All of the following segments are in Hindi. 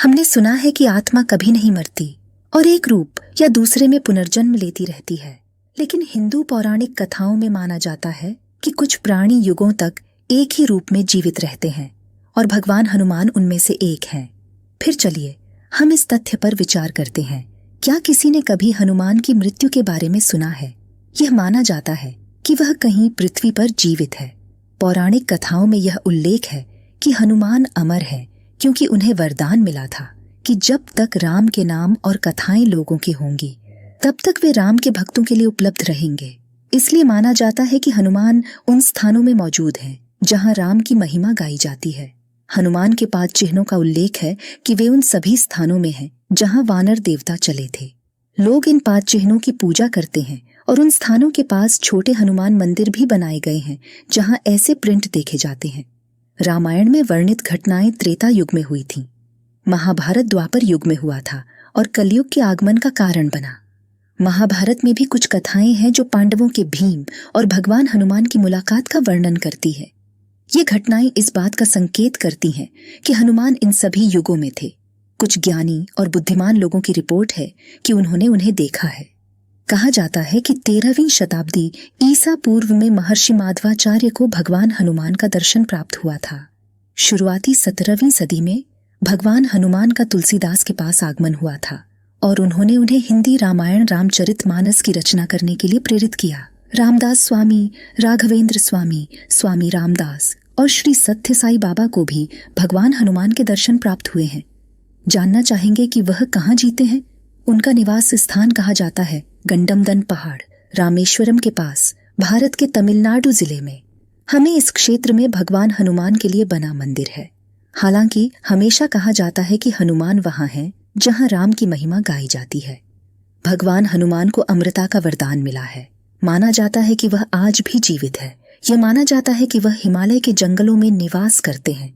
हमने सुना है कि आत्मा कभी नहीं मरती और एक रूप या दूसरे में पुनर्जन्म लेती रहती है, लेकिन हिंदू पौराणिक कथाओं में माना जाता है कि कुछ प्राणी युगों तक एक ही रूप में जीवित रहते हैं और भगवान हनुमान उनमें से एक हैं। फिर चलिए हम इस तथ्य पर विचार करते हैं। क्या किसी ने कभी हनुमान की मृत्यु के बारे में सुना है? यह माना जाता है कि वह कहीं पृथ्वी पर जीवित है। पौराणिक कथाओं में यह उल्लेख है कि हनुमान अमर है क्योंकि उन्हें वरदान मिला था कि जब तक राम के नाम और कथाएं लोगों की होंगी तब तक वे राम के भक्तों के लिए उपलब्ध रहेंगे। इसलिए माना जाता है कि हनुमान उन स्थानों में मौजूद हैं जहां राम की महिमा गाई जाती है। हनुमान के 5 चिन्हों का उल्लेख है कि वे उन सभी स्थानों में हैं जहां वानर देवता चले थे। लोग इन 5 चिन्हों की पूजा करते हैं और उन स्थानों के पास छोटे हनुमान मंदिर भी बनाए गए हैं जहां ऐसे प्रिंट देखे जाते हैं। रामायण में वर्णित घटनाएं त्रेता युग में हुई थीं, महाभारत द्वापर युग में हुआ था और कलयुग के आगमन का कारण बना। महाभारत में भी कुछ कथाएं हैं जो पांडवों के भीम और भगवान हनुमान की मुलाकात का वर्णन करती है। ये घटनाएं इस बात का संकेत करती हैं कि हनुमान इन सभी युगों में थे। कुछ ज्ञानी और बुद्धिमान लोगों की रिपोर्ट है कि उन्होंने उन्हें देखा है। कहा जाता है कि 13वीं शताब्दी ईसा पूर्व में महर्षि माधवाचार्य को भगवान हनुमान का दर्शन प्राप्त हुआ था। शुरुआती 17वीं सदी में भगवान हनुमान का तुलसीदास के पास आगमन हुआ था और उन्होंने उन्हें हिंदी रामायण रामचरितमानस की रचना करने के लिए प्रेरित किया। रामदास स्वामी, राघवेंद्र स्वामी, स्वामी रामदास और श्री सत्य साई बाबा को भी भगवान हनुमान के दर्शन प्राप्त हुए हैं। जानना चाहेंगे कि वह कहाँ जीते हैं? उनका निवास स्थान कहा जाता है गंडमदन पहाड़, रामेश्वरम के पास, भारत के तमिलनाडु जिले में। हमें इस क्षेत्र में भगवान हनुमान के लिए बना मंदिर है। हालांकि हमेशा कहा जाता है कि हनुमान वहां है जहां राम की महिमा गाई जाती है। भगवान हनुमान को अमृता का वरदान मिला है। माना जाता है कि वह आज भी जीवित है। यह माना जाता है कि वह हिमालय के जंगलों में निवास करते हैं।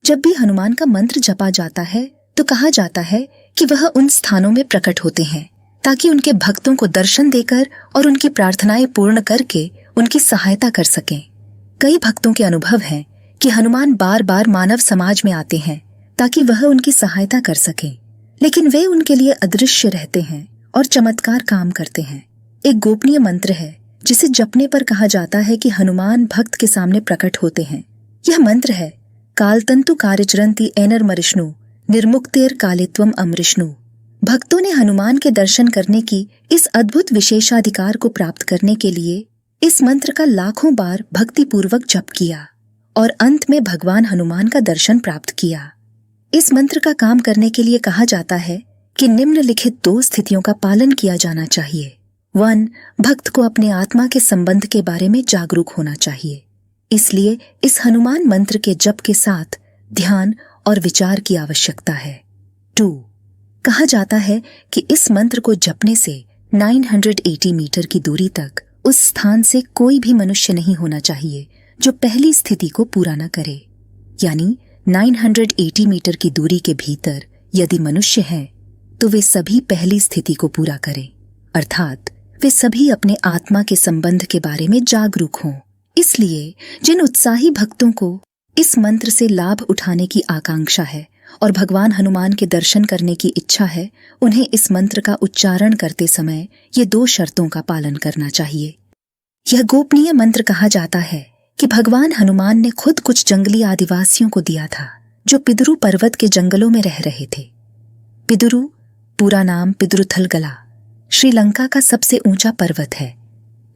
जब भी हनुमान का मंत्र जपा जाता है तो कहा जाता है कि वह उन स्थानों में प्रकट होते हैं ताकि उनके भक्तों को दर्शन देकर और उनकी प्रार्थनाएं पूर्ण करके उनकी सहायता कर सकें। कई भक्तों के अनुभव हैं कि हनुमान बार बार मानव समाज में आते हैं ताकि वह उनकी सहायता कर सकें, लेकिन वे उनके लिए अदृश्य रहते हैं और चमत्कार काम करते हैं। एक गोपनीय मंत्र है जिसे जपने पर कहा जाता है कि हनुमान भक्त के सामने प्रकट होते हैं। यह मंत्र है कालतंतु कार्यचरंती एनर मरिष्णु निर्मुक्तेर कालित्वम अमृष्णु। भक्तों ने हनुमान के दर्शन करने की इस अद्भुत विशेषाधिकार को प्राप्त करने के लिए इस मंत्र का लाखों बार भक्तिपूर्वक जप किया और अंत में भगवान हनुमान का दर्शन प्राप्त किया। इस मंत्र का काम करने के लिए कहा जाता है कि निम्नलिखित 2 स्थितियों का पालन किया जाना चाहिए। 1. भक्त को अपने आत्मा के संबंध के बारे में जागरूक होना चाहिए, इसलिए इस हनुमान मंत्र के जप के साथ ध्यान और विचार की आवश्यकता है। 2. कहा जाता है कि इस मंत्र को जपने से 980 मीटर की दूरी तक उस स्थान से कोई भी मनुष्य नहीं होना चाहिए जो पहली स्थिति को पूरा न करे। यानी 980 मीटर की दूरी के भीतर यदि मनुष्य हैं तो वे सभी पहली स्थिति को पूरा करें, अर्थात वे सभी अपने आत्मा के संबंध के बारे में जागरूक हों। इसलिए जिन उत्साही भक्तों को इस मंत्र से लाभ उठाने की आकांक्षा है और भगवान हनुमान के दर्शन करने की इच्छा है, उन्हें इस मंत्र का उच्चारण करते समय ये 2 शर्तों का पालन करना चाहिए। यह गोपनीय मंत्र कहा जाता है कि भगवान हनुमान ने खुद कुछ जंगली आदिवासियों को दिया था जो पिदुरु पर्वत के जंगलों में रह रहे थे। पिदुरु, पूरा नाम पिदुरुथलगला, श्रीलंका का सबसे ऊंचा पर्वत है।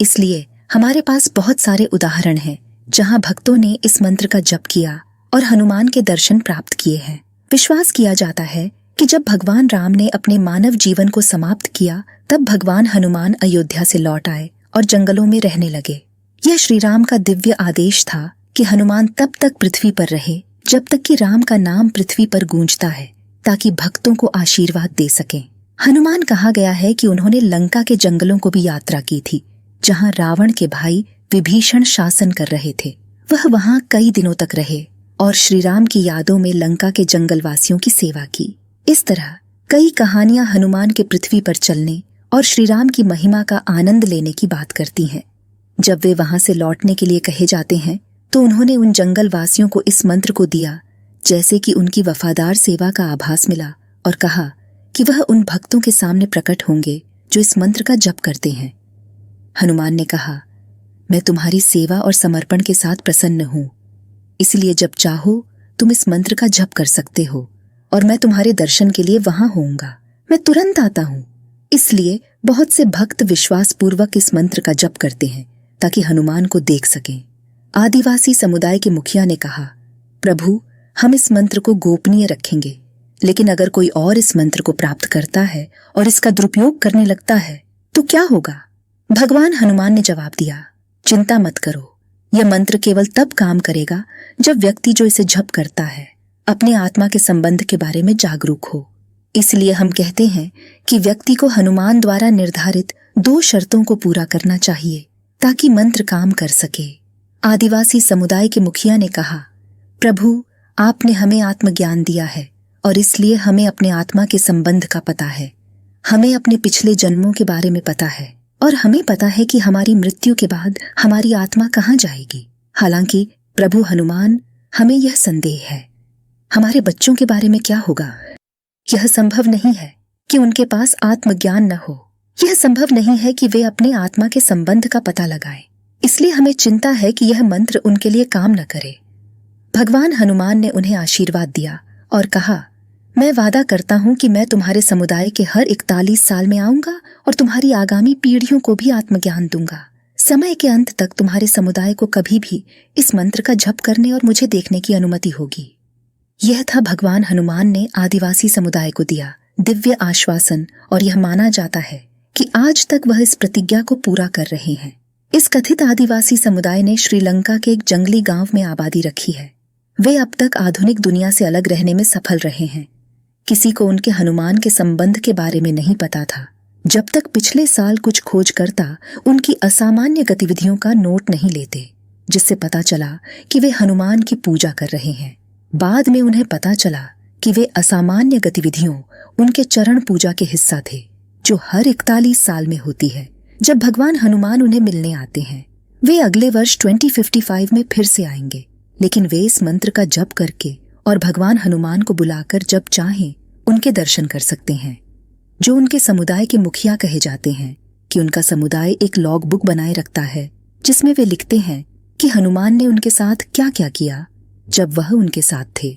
इसलिए हमारे पास बहुत सारे उदाहरण हैं जहां भक्तों ने इस मंत्र का जप किया और हनुमान के दर्शन प्राप्त किए हैं। विश्वास किया जाता है कि जब भगवान राम ने अपने मानव जीवन को समाप्त किया तब भगवान हनुमान अयोध्या से लौट आए और जंगलों में रहने लगे। यह श्री राम का दिव्य आदेश था कि हनुमान तब तक पृथ्वी पर रहे जब तक कि राम का नाम पृथ्वी पर गूंजता है, ताकि भक्तों को आशीर्वाद दे सकें। हनुमान कहा गया है कि उन्होंने लंका के जंगलों को भी यात्रा की थी जहां रावण के भाई विभीषण शासन कर रहे थे। वह वहां कई दिनों तक रहे और श्री राम की यादों में लंका के जंगलवासियों की सेवा की। इस तरह कई कहानियां हनुमान के पृथ्वी पर चलने और श्री राम की महिमा का आनंद लेने की बात करती हैं। जब वे वहां से लौटने के लिए कहे जाते हैं तो उन्होंने उन जंगलवासियों को इस मंत्र को दिया जैसे कि उनकी वफादार सेवा का आभास मिला और कहा कि वह उन भक्तों के सामने प्रकट होंगे जो इस मंत्र का जप करते हैं। हनुमान ने कहा, मैं तुम्हारी सेवा और समर्पण के साथ प्रसन्न हूं, इसलिए जब चाहो तुम इस मंत्र का जप कर सकते हो और मैं तुम्हारे दर्शन के लिए वहां होऊंगा। मैं तुरंत आता हूं। इसलिए बहुत से भक्त विश्वास पूर्वक इस मंत्र का जप करते हैं ताकि हनुमान को देख सकें। आदिवासी समुदाय के मुखिया ने कहा, प्रभु, हम इस मंत्र को गोपनीय रखेंगे, लेकिन अगर कोई और इस मंत्र को प्राप्त करता है और इसका दुरुपयोग करने लगता है तो क्या होगा? भगवान हनुमान ने जवाब दिया, चिंता मत करो, यह मंत्र केवल तब काम करेगा जब व्यक्ति जो इसे जप करता है अपने आत्मा के संबंध के बारे में जागरूक हो। इसलिए हम कहते हैं कि व्यक्ति को हनुमान द्वारा निर्धारित 2 शर्तों को पूरा करना चाहिए ताकि मंत्र काम कर सके। आदिवासी समुदाय के मुखिया ने कहा, प्रभु, आपने हमें आत्मज्ञान दिया है और इसलिए हमें अपने आत्मा के संबंध का पता है। हमें अपने पिछले जन्मों के बारे में पता है और हमें पता है कि हमारी मृत्यु के बाद हमारी आत्मा कहाँ जाएगी। हालांकि प्रभु हनुमान, हमें यह संदेह है, हमारे बच्चों के बारे में क्या होगा? यह संभव नहीं है कि उनके पास आत्मज्ञान न हो। यह संभव नहीं है कि वे अपने आत्मा के संबंध का पता लगाएं। इसलिए हमें चिंता है कि यह मंत्र उनके लिए काम न करे। भगवान हनुमान ने उन्हें आशीर्वाद दिया और कहा, मैं वादा करता हूं कि मैं तुम्हारे समुदाय के हर 41 साल में आऊंगा और तुम्हारी आगामी पीढ़ियों को भी आत्मज्ञान दूंगा। समय के अंत तक तुम्हारे समुदाय को कभी भी इस मंत्र का जप करने और मुझे देखने की अनुमति होगी। यह था भगवान हनुमान ने आदिवासी समुदाय को दिया दिव्य आश्वासन और यह माना जाता है कि आज तक वह इस प्रतिज्ञा को पूरा कर रहे हैं। इस कथित आदिवासी समुदाय ने श्रीलंका के एक जंगली गांव में आबादी रखी है। वे अब तक आधुनिक दुनिया से अलग रहने में सफल रहे हैं। किसी को उनके हनुमान के संबंध के बारे में नहीं पता था जब तक पिछले साल कुछ खोजकर्ता उनकी असामान्य गतिविधियों का नोट नहीं लेते, जिससे पता चला कि वे हनुमान की पूजा कर रहे हैं। बाद में उन्हें पता चला कि वे असामान्य गतिविधियों उनके चरण पूजा के हिस्सा थे, जो हर 41 साल में होती है जब भगवान हनुमान उन्हें मिलने आते हैं। वे अगले वर्ष 2055 में फिर से आएंगे, लेकिन वे इस मंत्र का जप करके और भगवान हनुमान को बुलाकर जब चाहें उनके दर्शन कर सकते हैं। जो उनके समुदाय के मुखिया कहे जाते हैं कि उनका समुदाय एक लॉग बुक बनाए रखता है जिसमें वे लिखते हैं कि हनुमान ने उनके साथ क्या क्या किया जब वह उनके साथ थे।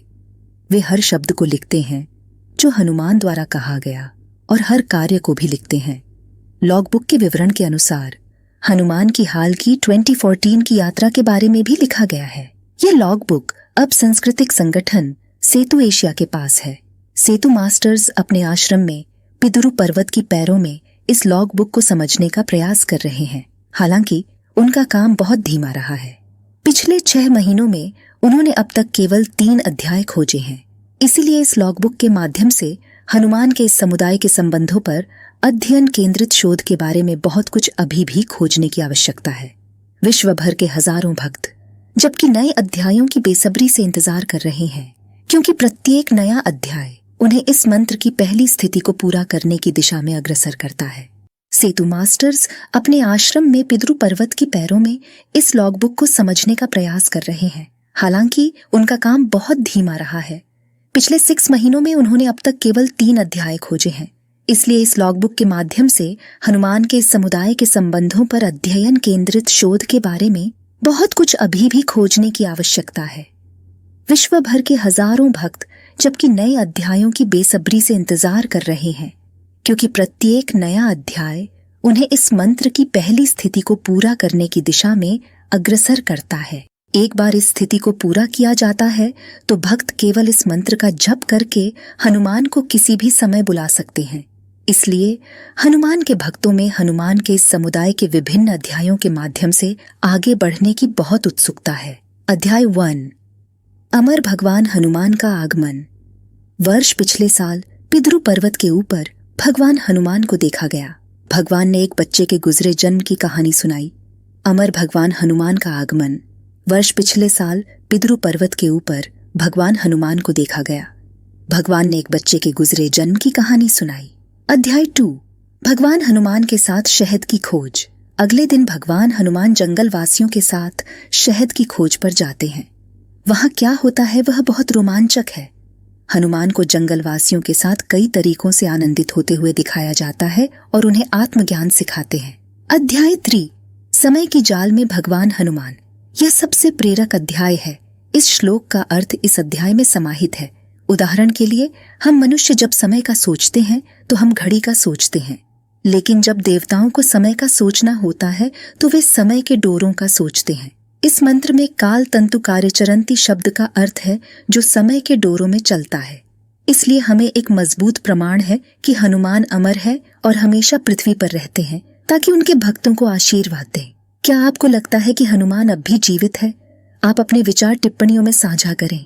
वे हर शब्द को लिखते हैं जो हनुमान द्वारा कहा गया और हर कार्य को भी लिखते हैं। लॉग बुक के विवरण के अनुसार हनुमान की हाल की 2014 की यात्रा के बारे में भी लिखा गया है। ये लॉग बुक अब सांस्कृतिक संगठन सेतु एशिया के पास है। सेतु मास्टर्स अपने आश्रम में पिदुरु पर्वत की पैरों में इस लॉग बुक को समझने का प्रयास कर रहे हैं। हालांकि उनका काम बहुत धीमा रहा है। पिछले 6 महीनों में उन्होंने अब तक केवल 3 अध्याय खोजे हैं। इसीलिए इस लॉग बुक के माध्यम से हनुमान के इस समुदाय के संबंधों पर अध्ययन केंद्रित शोध के बारे में बहुत कुछ अभी भी खोजने की आवश्यकता है। विश्व भर के हजारों भक्त जबकि नए अध्यायों की बेसब्री से इंतजार कर रहे हैं, क्योंकि प्रत्येक नया अध्याय उन्हें इस मंत्र की पहली स्थिति को पूरा करने की दिशा में अग्रसर करता है। सेतु मास्टर्स अपने आश्रम में पितृ पर्वत की पैरों में इस लॉग बुक को समझने का प्रयास कर रहे हैं। हालांकि उनका काम बहुत धीमा रहा है। पिछले 6 महीनों में उन्होंने अब तक केवल 3 अध्याय खोजे हैं। इसलिए इस लॉग बुक के माध्यम से हनुमान के इस समुदाय के संबंधों पर अध्ययन केंद्रित शोध के बारे में बहुत कुछ अभी भी खोजने की आवश्यकता है। विश्व भर के हजारों भक्त जबकि नए अध्यायों की बेसब्री से इंतजार कर रहे हैं, क्योंकि प्रत्येक नया अध्याय उन्हें इस मंत्र की पहली स्थिति को पूरा करने की दिशा में अग्रसर करता है। एक बार इस स्थिति को पूरा किया जाता है तो भक्त केवल इस मंत्र का जप करके हनुमान को किसी भी समय बुला सकते हैं। इसलिए हनुमान के भक्तों में हनुमान के इस समुदाय के विभिन्न अध्यायों के माध्यम से आगे बढ़ने की बहुत उत्सुकता है। अध्याय 1, अमर भगवान हनुमान का आगमन। वर्ष पिछले साल पितृ पर्वत के ऊपर भगवान हनुमान को देखा गया। भगवान ने एक बच्चे के गुजरे जन्म की कहानी सुनाई। अमर भगवान हनुमान का आगमन। वर्ष पिछले साल पितृ पर्वत के ऊपर भगवान हनुमान को देखा गया। भगवान ने एक बच्चे के गुजरे जन्म की कहानी सुनाई। अध्याय 2, भगवान हनुमान के साथ शहद की खोज। अगले दिन भगवान हनुमान जंगल वासियों के साथ शहद की खोज पर जाते हैं। वहां क्या होता है वह बहुत रोमांचक है। हनुमान को जंगलवासियों के साथ कई तरीकों से आनंदित होते हुए दिखाया जाता है और उन्हें आत्मज्ञान सिखाते हैं। अध्याय 3, समय की जाल में भगवान हनुमान। यह सबसे प्रेरक अध्याय है। इस श्लोक का अर्थ इस अध्याय में समाहित है। उदाहरण के लिए, हम मनुष्य जब समय का सोचते हैं तो हम घड़ी का सोचते हैं, लेकिन जब देवताओं को समय का सोचना होता है तो वे समय के डोरों का सोचते हैं। इस मंत्र में काल तंतु कार्यचरंती शब्द का अर्थ है जो समय के डोरों में चलता है। इसलिए हमें एक मजबूत प्रमाण है कि हनुमान अमर है और हमेशा पृथ्वी पर रहते हैं ताकि उनके भक्तों को आशीर्वाद दें। क्या आपको लगता है कि हनुमान अब भी जीवित है? आप अपने विचार टिप्पणियों में साझा करें।